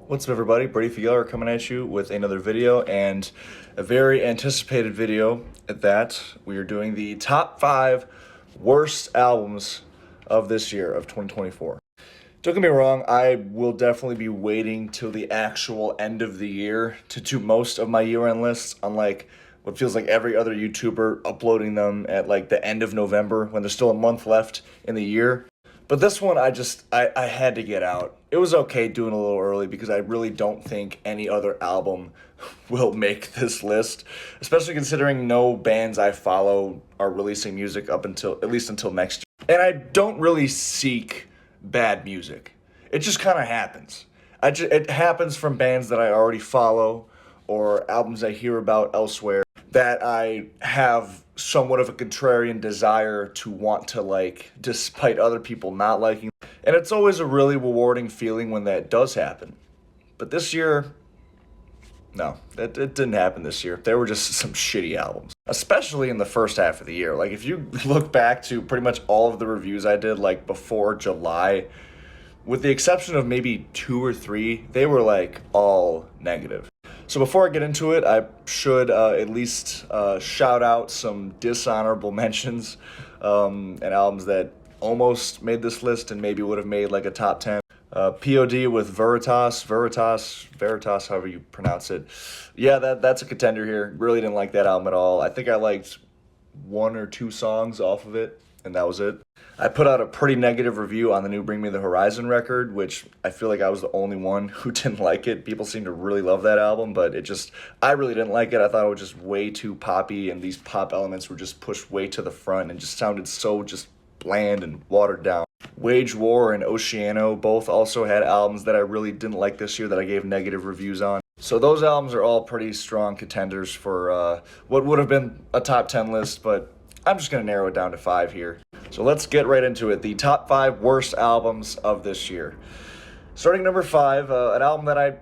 What's up, everybody? Brady Figueroa coming at you with another video, and a very anticipated video at that. We are doing the top 5 worst albums of this year, of 2024. Don't get me wrong, I will definitely be waiting till the actual end of the year to do most of my year-end lists, unlike what feels like every other YouTuber uploading them at like the end of November when there's still a month left in the year. But this one, I had to get out. It was okay doing a little early because I really don't think any other album will make this list, especially considering no bands I follow are releasing music up until, at least until next year. And I don't really seek bad music. It just kind of happens. It happens from bands that I already follow or albums I hear about elsewhere that I have somewhat of a contrarian desire to want to like, despite other people not liking. And it's always a really rewarding feeling when that does happen. But this year, no, it didn't happen this year. There were just some shitty albums, especially in the first half of the year. Like, if you look back to pretty much all of the reviews I did, like, before July, with the exception of maybe 2 or 3, they were, like, all negative. So before I get into it, I should at least shout out some dishonorable mentions and albums that almost made this list and maybe would have made like a top 10. P.O.D. with Veritas, however you pronounce it. Yeah, that's a contender here. Really didn't like that album at all. I think I liked 1 or 2 songs off of it, and that was it. I put out a pretty negative review on the new Bring Me the Horizon record, which I feel like I was the only one who didn't like it. People seem to really love that album, but I really didn't like it. I thought it was just way too poppy, and these pop elements were just pushed way to the front and just sounded so just bland and watered down. Wage War and Oceano both also had albums that I really didn't like this year that I gave negative reviews on. So those albums are all pretty strong contenders for what would have been a top 10 list, but I'm just going to narrow it down to 5 here. So let's get right into it. The top 5 worst albums of this year. Starting number 5, an album that I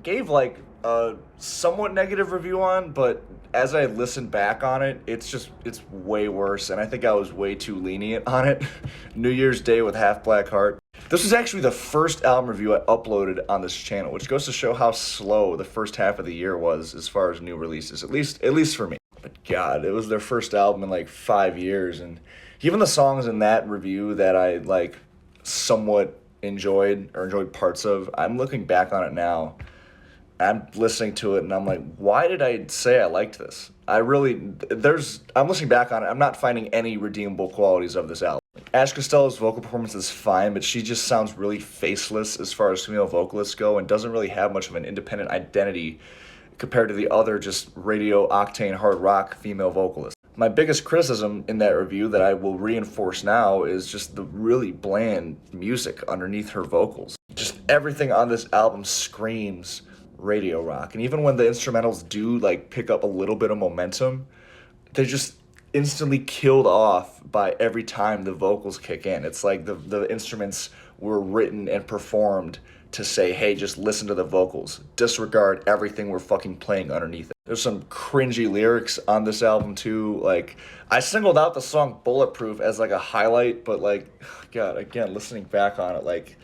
gave like a somewhat negative review on, but as I listened back on it, it's way worse, and I think I was way too lenient on it. New Year's Day with Half Black Heart. This was actually the first album review I uploaded on this channel, which goes to show how slow the first half of the year was as far as new releases, at least for me. But God, it was their first album in like 5 years, and even the songs in that review that I like somewhat enjoyed parts of, I'm looking back on it now. I'm listening to it and I'm like, why did I say I liked this? I'm listening back on it, I'm not finding any redeemable qualities of this album. Ash Costello's vocal performance is fine, but she just sounds really faceless as far as female vocalists go and doesn't really have much of an independent identity compared to the other just radio octane hard rock female vocalists. My biggest criticism in that review that I will reinforce now is just the really bland music underneath her vocals. Just everything on this album screams radio rock, and even when the instrumentals do like pick up a little bit of momentum, they're just instantly killed off by every time the vocals kick in. It's like the instruments were written and performed to say, hey, just listen to the vocals, disregard everything we're fucking playing underneath it. There's some cringy lyrics on this album too. Like, I singled out the song Bulletproof as like a highlight, but like, God, again, listening back on it, like,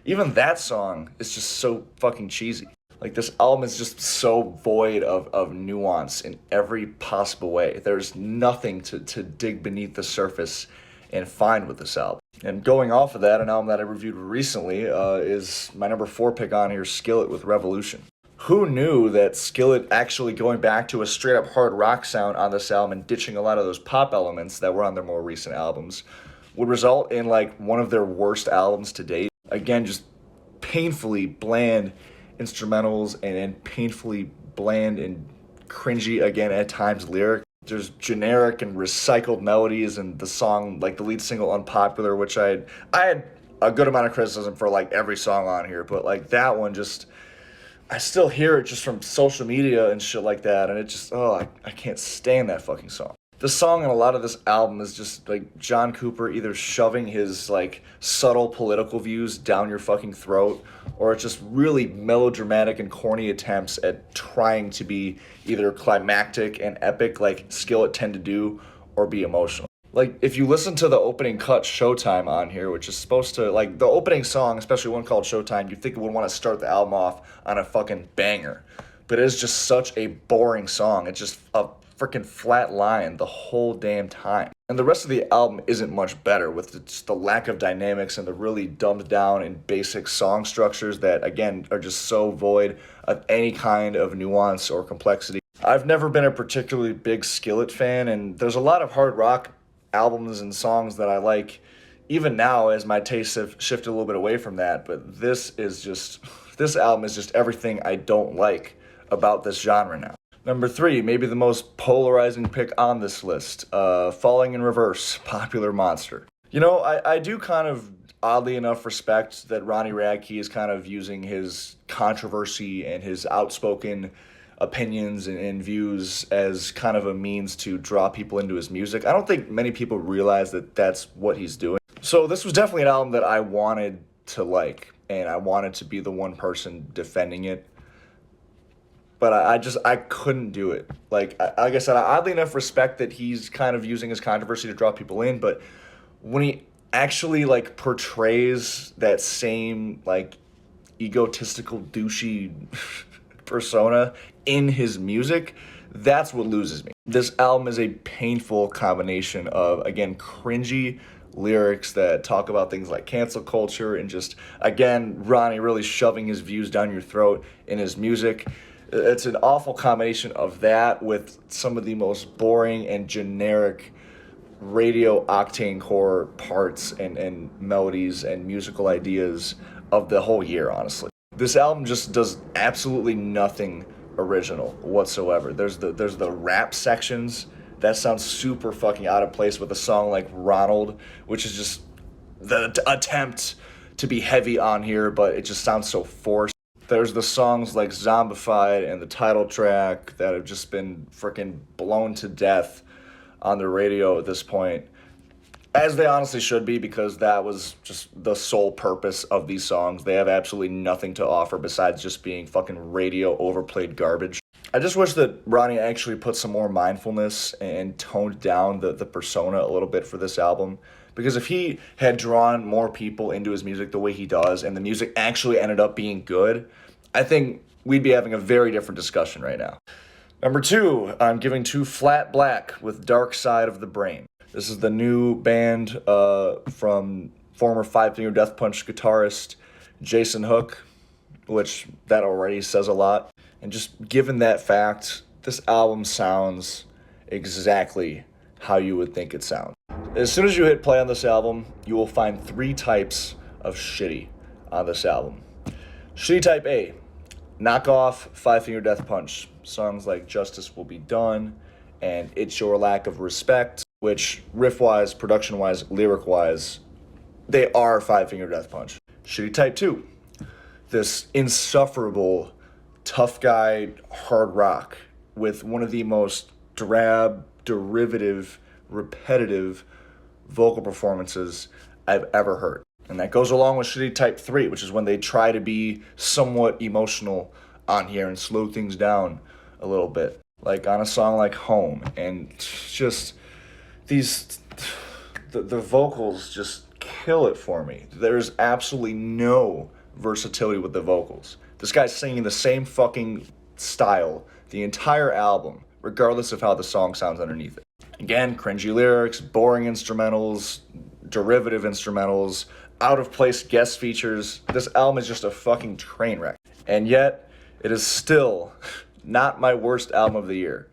even that song is just so fucking cheesy. Like, this album is just so void of nuance in every possible way. There's nothing to dig beneath the surface and find with this album. And going off of that, an album that I reviewed recently is my number 4 pick on here, Skillet with Revolution. Who knew that Skillet actually going back to a straight-up hard rock sound on this album and ditching a lot of those pop elements that were on their more recent albums would result in, like, one of their worst albums to date? Again, just painfully bland instrumentals and painfully bland and cringy, again, at times, lyric. There's generic and recycled melodies, and the song, like the lead single Unpopular, which I had a good amount of criticism for like every song on here, but like that one just, I still hear it just from social media and shit like that, and it just, I can't stand that fucking song. The song in a lot of this album is just like John Cooper either shoving his like subtle political views down your fucking throat, or it's just really melodramatic and corny attempts at trying to be either climactic and epic like Skillet tend to do, or be emotional. Like, if you listen to the opening cut Showtime on here, which is supposed to, like, the opening song, especially one called Showtime, you'd think it would want to start the album off on a fucking banger. But it is just such a boring song. It's just a freaking flat line the whole damn time. And the rest of the album isn't much better, with just the lack of dynamics and the really dumbed down and basic song structures that, again, are just so void of any kind of nuance or complexity. I've never been a particularly big Skillet fan, and there's a lot of hard rock albums and songs that I like even now as my tastes have shifted a little bit away from that, but this album is just everything I don't like about this genre now. Number 3, maybe the most polarizing pick on this list, Falling in Reverse, Popular Monster. You know, I do kind of, oddly enough, respect that Ronnie Radke is kind of using his controversy and his outspoken opinions and views as kind of a means to draw people into his music. I don't think many people realize that that's what he's doing. So this was definitely an album that I wanted to like, and I wanted to be the one person defending it. But I couldn't do it. Like I said, I oddly enough respect that he's kind of using his controversy to draw people in, but when he actually like portrays that same like egotistical douchey persona in his music, that's what loses me. This album is a painful combination of, again, cringy lyrics that talk about things like cancel culture and just, again, Ronnie really shoving his views down your throat in his music. It's an awful combination of that with some of the most boring and generic radio octane core parts and melodies and musical ideas of the whole year, honestly. This album just does absolutely nothing original whatsoever. There's the rap sections that sounds super fucking out of place with a song like Ronald, which is just the attempt to be heavy on here, but it just sounds so forced. There's the songs like Zombified and the title track that have just been freaking blown to death on the radio at this point. As they honestly should be, because that was just the sole purpose of these songs. They have absolutely nothing to offer besides just being fucking radio overplayed garbage. I just wish that Ronnie actually put some more mindfulness and toned down the persona a little bit for this album. Because if he had drawn more people into his music the way he does, and the music actually ended up being good, I think we'd be having a very different discussion right now. Number 2, I'm giving to Flat Black with Dark Side of the Brain. This is the new band from former Five Finger Death Punch guitarist Jason Hook, which that already says a lot. And just given that fact, this album sounds exactly how you would think it sounds. As soon as you hit play on this album, you will find 3 types of shitty on this album. Shitty type A, knockoff Five Finger Death Punch. Songs like Justice Will Be Done and It's Your Lack of Respect, which riff-wise, production-wise, lyric-wise, they are Five Finger Death Punch. Shitty type 2, this insufferable, tough guy hard rock with one of the most drab, derivative, repetitive vocal performances I've ever heard. And that goes along with Shitty type 3, which is when they try to be somewhat emotional on here and slow things down a little bit. Like on a song like Home. And just the vocals just kill it for me. There's absolutely no versatility with the vocals. This guy's singing the same fucking style the entire album, regardless of how the song sounds underneath it. Again, cringy lyrics, boring instrumentals, derivative instrumentals, out of place guest features. This album is just a fucking train wreck. And yet, it is still not my worst album of the year.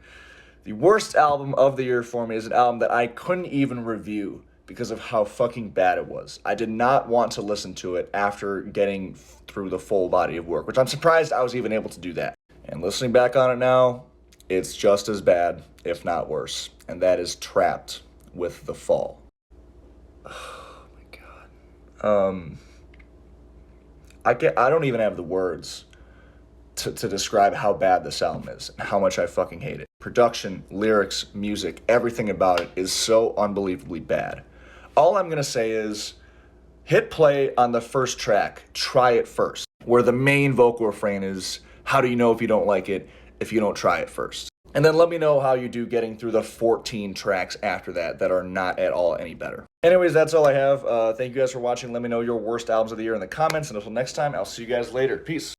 The worst album of the year for me is an album that I couldn't even review because of how fucking bad it was. I did not want to listen to it after getting through the full body of work, which I'm surprised I was even able to do that. And listening back on it now, it's just as bad, if not worse. And that is Trapt with The Fall. Oh my god. I don't even have the words to describe how bad this album is and how much I fucking hate it. Production, lyrics, music, everything about it is so unbelievably bad. All I'm gonna say is hit play on the first track, Try It First, where the main vocal refrain is, how do you know if you don't like it if you don't try it first? And then let me know how you do getting through the 14 tracks after that are not at all any better. Anyways, that's all I have. Thank you guys for watching. Let me know your worst albums of the year in the comments. And until next time, I'll see you guys later. Peace.